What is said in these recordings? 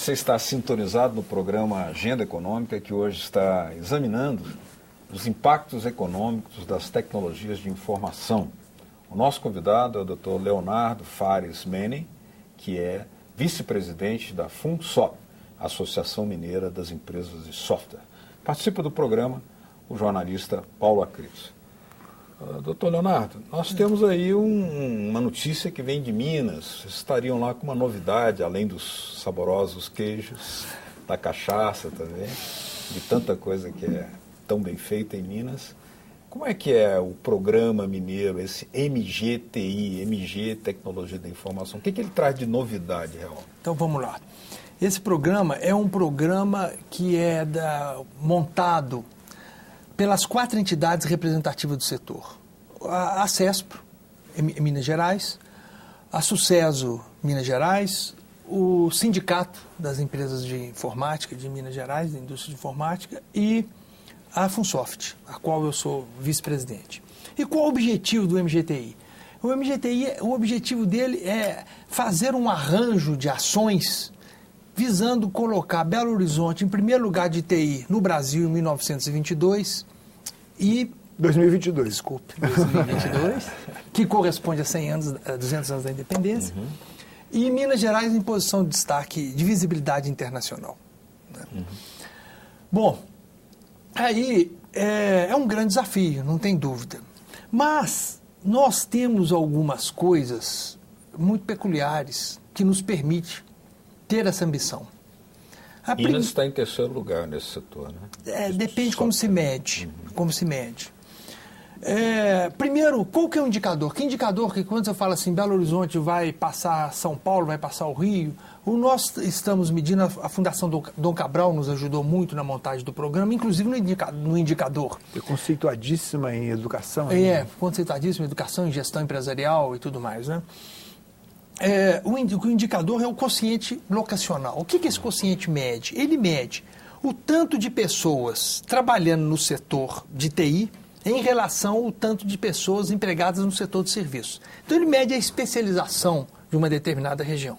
Você está sintonizado no programa Agenda Econômica, que hoje está examinando os impactos econômicos das tecnologias de informação. O nosso convidado é o Dr. Leonardo Fares Menem, que é vice-presidente da FUNSOP, Associação Mineira das Empresas de Software. Participa do programa o jornalista Paulo Acris. Doutor Leonardo, nós temos aí uma notícia que vem de Minas. Vocês estariam lá com uma novidade, além dos saborosos queijos, da cachaça também, de tanta coisa que é tão bem feita em Minas. Como é que é o programa mineiro, esse MGTI, MG Tecnologia da Informação? O que ele traz de novidade real? Então vamos lá. Esse programa é um programa que é montado pelas 4 entidades representativas do setor. A CESPRO, em Minas Gerais, a Sucesso, Minas Gerais, o Sindicato das Empresas de Informática de Minas Gerais, da Indústria de Informática, e a FUNSOFT, a qual eu sou vice-presidente. E qual o objetivo do MGTI? O MGTI, o objetivo dele é fazer um arranjo de ações visando colocar Belo Horizonte em primeiro lugar de TI no Brasil em 1922 e... 2022. Desculpe, 2022, que corresponde a 100 anos, a 200 anos da independência, e Minas Gerais em posição de destaque de visibilidade internacional. Né? Bom, aí é um grande desafio, não tem dúvida. Mas nós temos algumas coisas muito peculiares que nos permitem ter essa ambição. Minas está em terceiro lugar nesse setor, né? Depende como se mede. Como se mede. Primeiro, qual que é o indicador? Que indicador que quando você fala assim, Belo Horizonte vai passar São Paulo, vai passar o Rio, nós estamos medindo, a Fundação Dom Cabral nos ajudou muito na montagem do programa, inclusive no indicador. É conceituadíssima em educação. Conceituadíssima em educação, em gestão empresarial e tudo mais, né? O indicador é o quociente locacional. O que esse quociente mede? Ele mede o tanto de pessoas trabalhando no setor de TI em relação ao tanto de pessoas empregadas no setor de serviços. Então, ele mede a especialização de uma determinada região.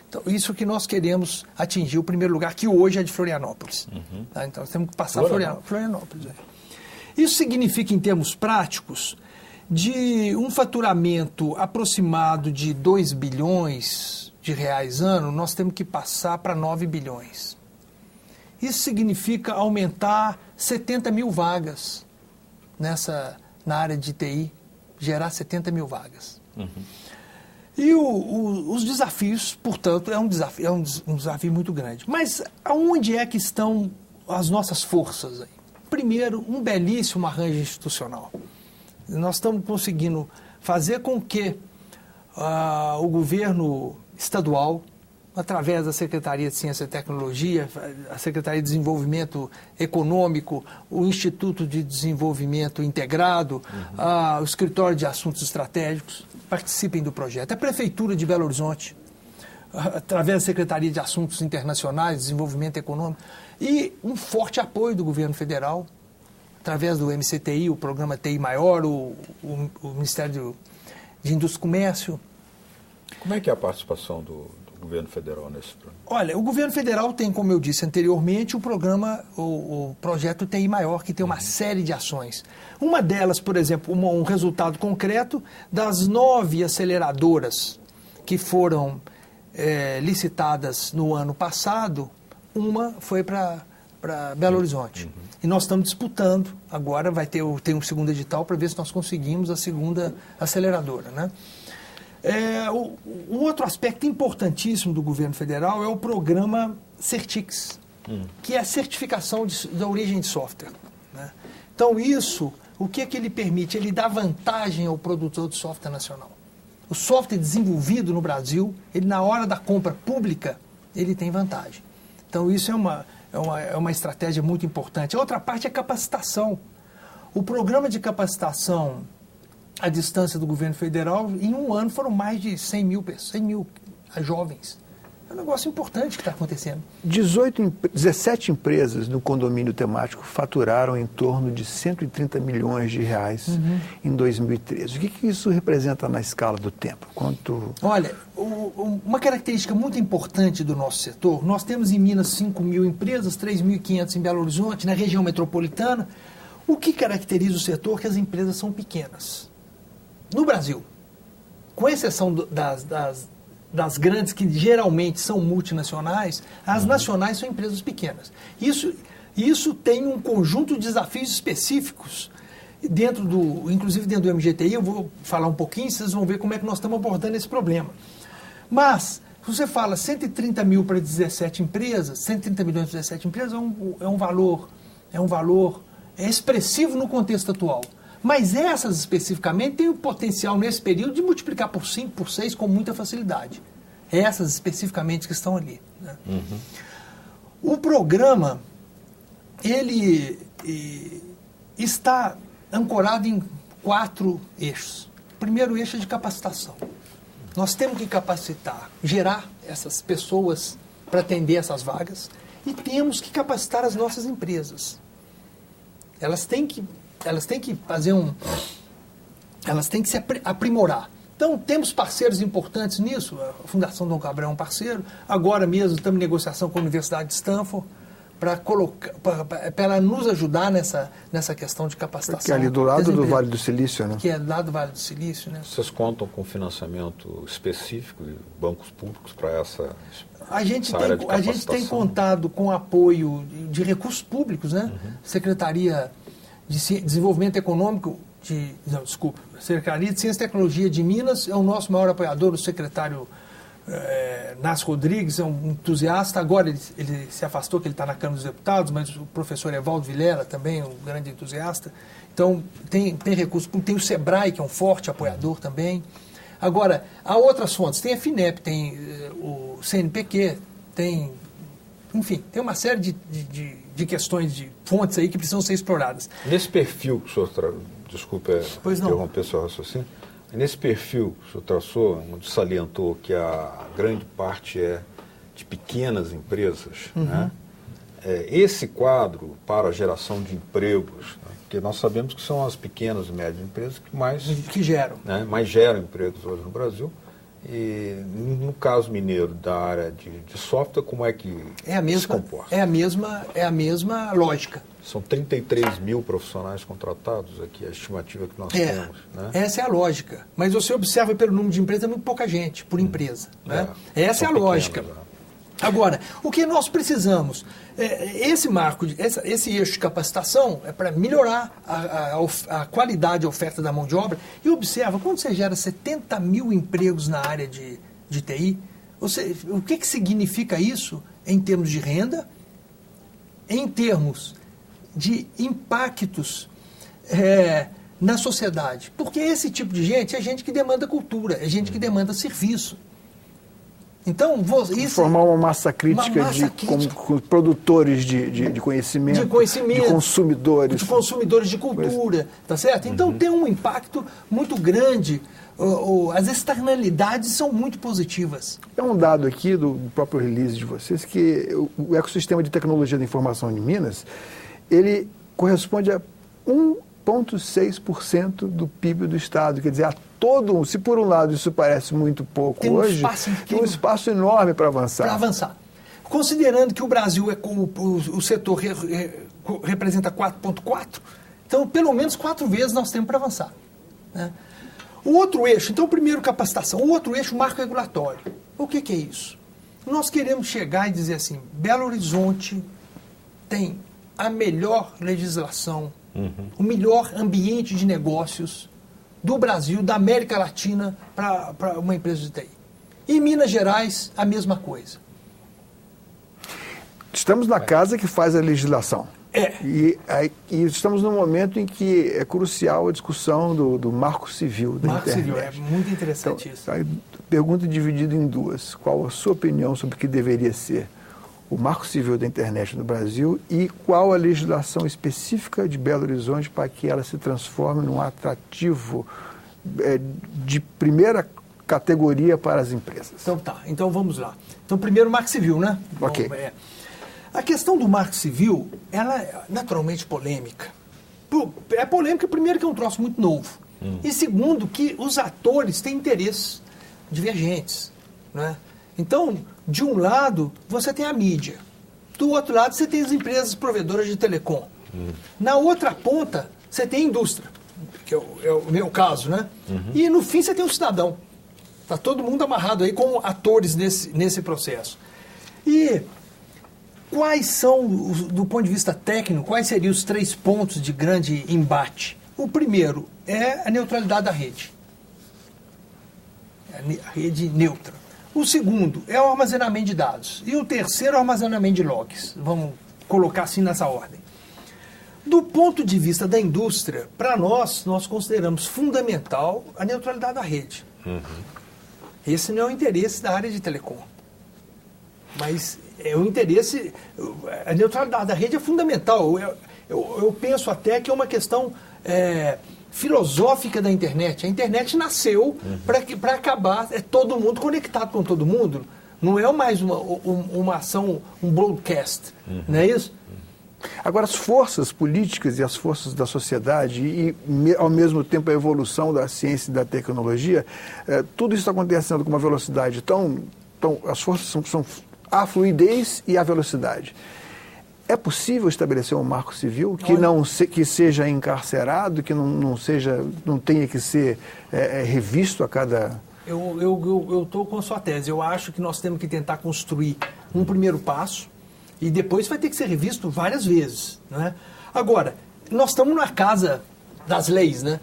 Então, isso que nós queremos atingir, o primeiro lugar, que hoje é de Florianópolis. Tá? Então, nós temos que passar Florianópolis. Isso significa, em termos práticos, de um faturamento aproximado de 2 bilhões de reais ano, nós temos que passar para 9 bilhões. Isso significa aumentar 70 mil vagas na área de TI, gerar 70 mil vagas. E os desafios, portanto, é um desafio muito grande. Mas aonde é que estão as nossas forças aí? Primeiro, um belíssimo arranjo institucional. Nós estamos conseguindo fazer com que o governo estadual, através da Secretaria de Ciência e Tecnologia, a Secretaria de Desenvolvimento Econômico, o Instituto de Desenvolvimento Integrado, o Escritório de Assuntos Estratégicos, participem do projeto. A Prefeitura de Belo Horizonte, através da Secretaria de Assuntos Internacionais, Desenvolvimento Econômico, e um forte apoio do governo federal, através do MCTI, o Programa TI Maior, o Ministério de Indústria e Comércio. Como é que é a participação do governo federal nesse programa? Olha, o governo federal tem, como eu disse anteriormente, o projeto TI Maior, que tem uma série de ações. Uma delas, por exemplo, um resultado concreto das 9 aceleradoras que foram licitadas no ano passado, uma foi para Belo Horizonte. E nós estamos disputando, agora tem um segundo edital para ver se nós conseguimos a segunda aceleradora, né? Um outro aspecto importantíssimo do governo federal é o programa Certix, que é a certificação da origem de software, né? Então isso, o que ele permite? Ele dá vantagem ao produtor de software nacional. O software desenvolvido no Brasil, ele na hora da compra pública, ele tem vantagem. Então isso é uma estratégia muito importante. A outra parte é a capacitação. O programa de capacitação à distância do governo federal, em um ano foram mais de 100 mil jovens É um negócio importante que está acontecendo. 17 empresas no condomínio temático faturaram em torno de 130 milhões de reais em 2013. O que isso representa na escala do tempo? Olha, uma característica muito importante do nosso setor, nós temos em Minas 5 mil empresas, 3.500 em Belo Horizonte, na região metropolitana. O que caracteriza o setor é que as empresas são pequenas. No Brasil, com exceção das grandes, que geralmente são multinacionais, as nacionais são empresas pequenas. Isso tem um conjunto de desafios específicos, inclusive dentro do MGTI, eu vou falar um pouquinho, vocês vão ver como é que nós estamos abordando esse problema. Mas, se você fala 130 mil para 17 empresas, 130 milhões para 17 empresas é um valor expressivo no contexto atual. Mas essas, especificamente, têm o potencial, nesse período, de multiplicar por 5, por 6, com muita facilidade. Essas, especificamente, que estão ali. Né? O programa, ele está ancorado em 4 eixos. O primeiro eixo é de capacitação. Nós temos que capacitar, gerar essas pessoas para atender essas vagas e temos que capacitar as nossas empresas. Elas têm que fazer elas têm que se aprimorar. Então, temos parceiros importantes nisso. A Fundação Dom Cabral é um parceiro. Agora mesmo estamos em negociação com a Universidade de Stanford para ela nos ajudar nessa questão de capacitação. Que é ali do lado do Vale do Silício, né? Que é lá do Vale do Silício, né? Vocês contam com financiamento específico de bancos públicos para essa A gente tem capacitação? contado com apoio de recursos públicos, né? Secretaria de Desenvolvimento Econômico Secretaria de Ciência e Tecnologia de Minas é o nosso maior apoiador, o secretário Nas Rodrigues, é um entusiasta. Agora ele se afastou, que ele está na Câmara dos Deputados, mas o professor Evaldo Vilela também, um grande entusiasta. Então, tem recursos públicos, tem o SEBRAE, que é um forte apoiador também. Agora, há outras fontes, tem a FINEP, tem o CNPq, enfim, tem uma série de questões, de fontes aí que precisam ser exploradas. Nesse perfil que o senhor desculpe interromper seu raciocínio, nesse perfil que o senhor traçou, onde salientou que a grande parte é de pequenas empresas, né? Esse quadro para a geração de empregos, né? Porque nós sabemos que são as pequenas e médias empresas que mais geram empregos hoje no Brasil. E no caso mineiro da área de software, como é que se comporta? É a mesma lógica. São 33 mil profissionais contratados aqui, a estimativa que nós temos. Né? Essa é a lógica. Mas você observa pelo número de empresas, é muito pouca gente por empresa. Né? Essa é a lógica. Agora, o que nós precisamos? Esse eixo de capacitação é para melhorar a qualidade da oferta da mão de obra. E observa, quando você gera 70 mil empregos na área de TI, o que significa isso em termos de renda, em termos de impactos na sociedade? Porque esse tipo de gente é gente que demanda cultura, é gente que demanda serviço. Então, formar uma massa crítica com produtores de conhecimento, de consumidores. De consumidores de cultura, tá certo? Então, tem um impacto muito grande, as externalidades são muito positivas. É um dado aqui do próprio release de vocês que o ecossistema de tecnologia da informação de Minas, ele corresponde a 1,6% do PIB do Estado. Quer dizer, se por um lado isso parece muito pouco hoje, tem um espaço enorme para avançar. Considerando que o Brasil o setor representa 4,4%, então pelo menos 4 vezes nós temos para avançar. Né? O outro eixo, então primeiro capacitação, o outro eixo, marco regulatório. O que é isso? Nós queremos chegar e dizer assim, Belo Horizonte tem a melhor legislação, o melhor ambiente de negócios do Brasil, da América Latina, para uma empresa de TI. Em Minas Gerais, a mesma coisa. Estamos na casa que faz a legislação. E estamos num momento em que é crucial a discussão do marco civil da internet. Civil, é muito interessante isso. A pergunta dividida em duas. Qual a sua opinião sobre o que deveria ser o marco civil da internet no Brasil e qual a legislação específica de Belo Horizonte para que ela se transforme num atrativo de primeira categoria para as empresas. Então tá, então vamos lá. Então primeiro o Marco Civil, né? Ok. Bom, a questão do Marco Civil, ela é naturalmente polêmica. É polêmica, primeiro, que é um troço muito novo. E segundo, que os atores têm interesses divergentes, né? Então, de um lado, você tem a mídia. Do outro lado, você tem as empresas provedoras de telecom. Na outra ponta, você tem a indústria, que é o meu caso, né? E no fim, você tem o cidadão. Está todo mundo amarrado aí com atores nesse processo. E quais são, do ponto de vista técnico, quais seriam os 3 pontos de grande embate? O primeiro é a neutralidade da rede. A rede neutra. O segundo é o armazenamento de dados. E o terceiro é o armazenamento de logs. Vamos colocar assim nessa ordem. Do ponto de vista da indústria, para nós consideramos fundamental a neutralidade da rede. Esse não é o interesse da área de telecom. Mas é o interesse... A neutralidade da rede é fundamental. Eu penso até que é uma questão filosófica da internet. A internet nasceu para acabar todo mundo conectado com todo mundo. Não é mais uma ação, um broadcast. Não é isso? Agora, as forças políticas e as forças da sociedade e, ao mesmo tempo, a evolução da ciência e da tecnologia, tudo isso está acontecendo com uma velocidade tão as forças são a fluidez e a velocidade. É possível estabelecer um marco civil que seja encarcerado, que não tenha que ser revisto a cada... Eu estou com a sua tese. Eu acho que nós temos que tentar construir um primeiro passo e depois vai ter que ser revisto várias vezes, né? Agora, nós estamos na casa das leis, né?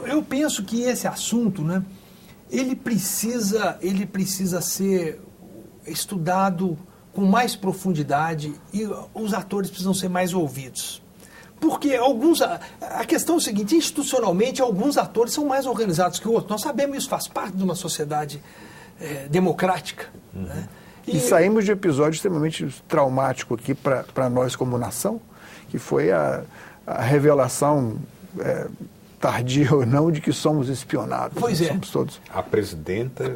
Eu penso que esse assunto, né, ele precisa ser estudado com mais profundidade e os atores precisam ser mais ouvidos. Porque a questão é o seguinte, institucionalmente, alguns atores são mais organizados que outros. Nós sabemos isso, faz parte de uma sociedade democrática. Né? E saímos de um episódio extremamente traumático aqui para nós como nação, que foi a revelação, tardia ou não, de que somos espionados. Pois é. Somos todos. A presidenta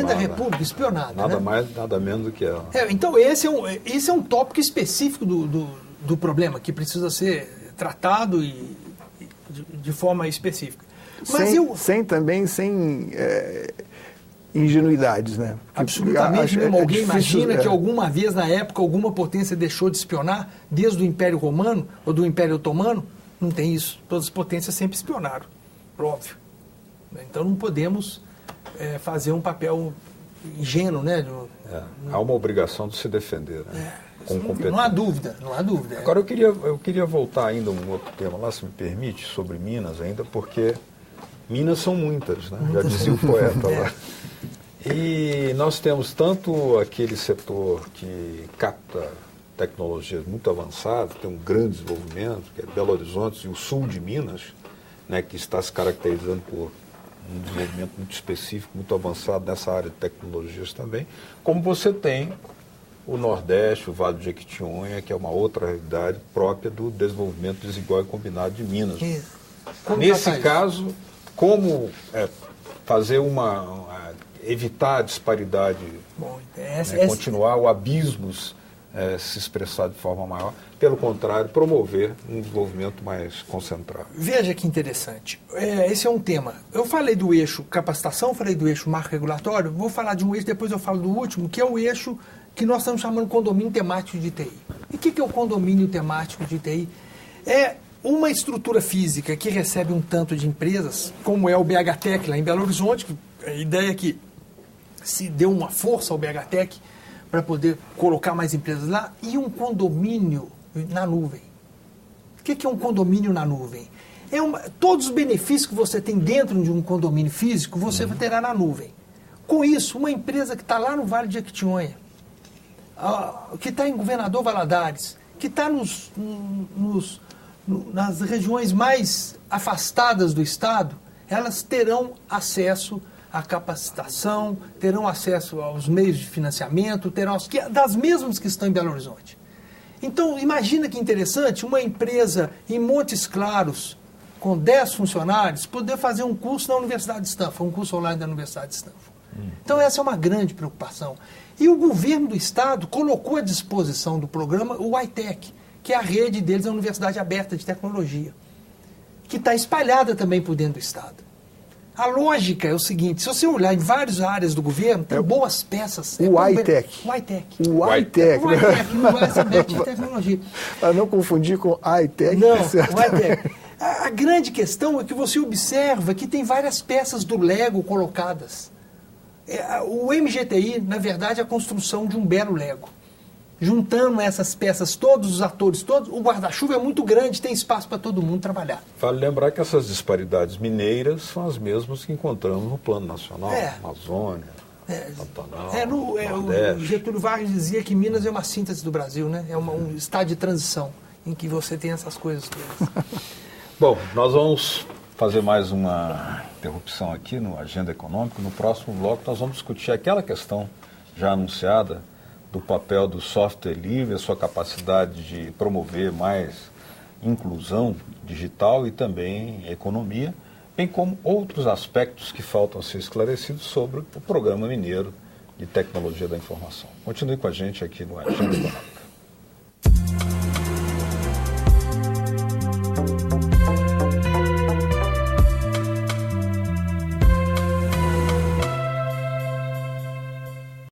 da República espionada. Nada né? mais, nada menos do que ela. Então, esse é um tópico específico do problema, que precisa ser tratado de forma específica. Mas sem ingenuidades, né? Absolutamente mesmo. Alguém imagina que alguma vez na época alguma potência deixou de espionar, desde o Império Romano ou do Império Otomano? Não tem isso. Todas as potências sempre espionaram, óbvio. Então não podemos fazer um papel ingênuo, né? Há uma obrigação de se defender, né? Com competência. Não há dúvida. Agora eu queria voltar ainda a um outro tema lá, se me permite, sobre Minas ainda, porque Minas são muitas, né? Já dizia o poeta lá. E nós temos tanto aquele setor que capta tecnologias muito avançadas, tem um grande desenvolvimento, que é Belo Horizonte e o sul de Minas, né, que está se caracterizando por um desenvolvimento muito específico, muito avançado nessa área de tecnologias também, como você tem o Nordeste, o Vale do Jequitinhonha, que é uma outra realidade própria do desenvolvimento desigual e combinado de Minas. Nesse caso, como fazer evitar a disparidade, continuar o abismos se expressar de forma maior, pelo contrário, promover um desenvolvimento mais concentrado. Veja que interessante. Esse é um tema. Eu falei do eixo capacitação, falei do eixo marco regulatório, vou falar de um eixo, depois eu falo do último, que é o eixo que nós estamos chamando de condomínio temático de TI. E o que é o condomínio temático de TI? É uma estrutura física que recebe um tanto de empresas, como é o BHTEC lá em Belo Horizonte, que a ideia é que se deu uma força ao BHTEC para poder colocar mais empresas lá, e um condomínio na nuvem. O que é um condomínio na nuvem? Todos os benefícios que você tem dentro de um condomínio físico, você terá na nuvem. Com isso, uma empresa que está lá no Vale de Jequitinhonha, que está em Governador Valadares, que está nas regiões mais afastadas do Estado, elas terão acesso à capacitação, terão acesso aos meios de financiamento, das mesmas que estão em Belo Horizonte. Então, imagina que interessante, uma empresa em Montes Claros, com 10 funcionários, poder fazer um curso na Universidade de Stanford, um curso online da Universidade de Stanford. Então essa é uma grande preocupação. E o governo do Estado colocou à disposição do programa o iTech, que é a rede deles, a Universidade Aberta de Tecnologia, que está espalhada também por dentro do Estado. A lógica é o seguinte, se você olhar em várias áreas do governo, tem boas peças. O iTech. O iTech. O iTech. O iTech, Universidade Aberta de Tecnologia. Para não confundir com iTech. Não, o iTech. A grande questão é que você observa que tem várias peças do Lego colocadas. O MGTI, na verdade, é a construção de um belo Lego. Juntando essas peças, todos os atores, todos, o guarda-chuva é muito grande, tem espaço para todo mundo trabalhar. Vale lembrar que essas disparidades mineiras são as mesmas que encontramos no plano nacional, Amazônia, Pantanal, o Getúlio Vargas dizia que Minas é uma síntese do Brasil, né? É um estado de transição em que você tem essas coisas todas. Bom, nós vamos fazer mais uma interrupção aqui no Agenda Econômica. No próximo bloco nós vamos discutir aquela questão já anunciada do papel do software livre, a sua capacidade de promover mais inclusão digital e também economia, bem como outros aspectos que faltam ser esclarecidos sobre o Programa Mineiro de Tecnologia da Informação. Continue com a gente aqui no Agenda Econômica.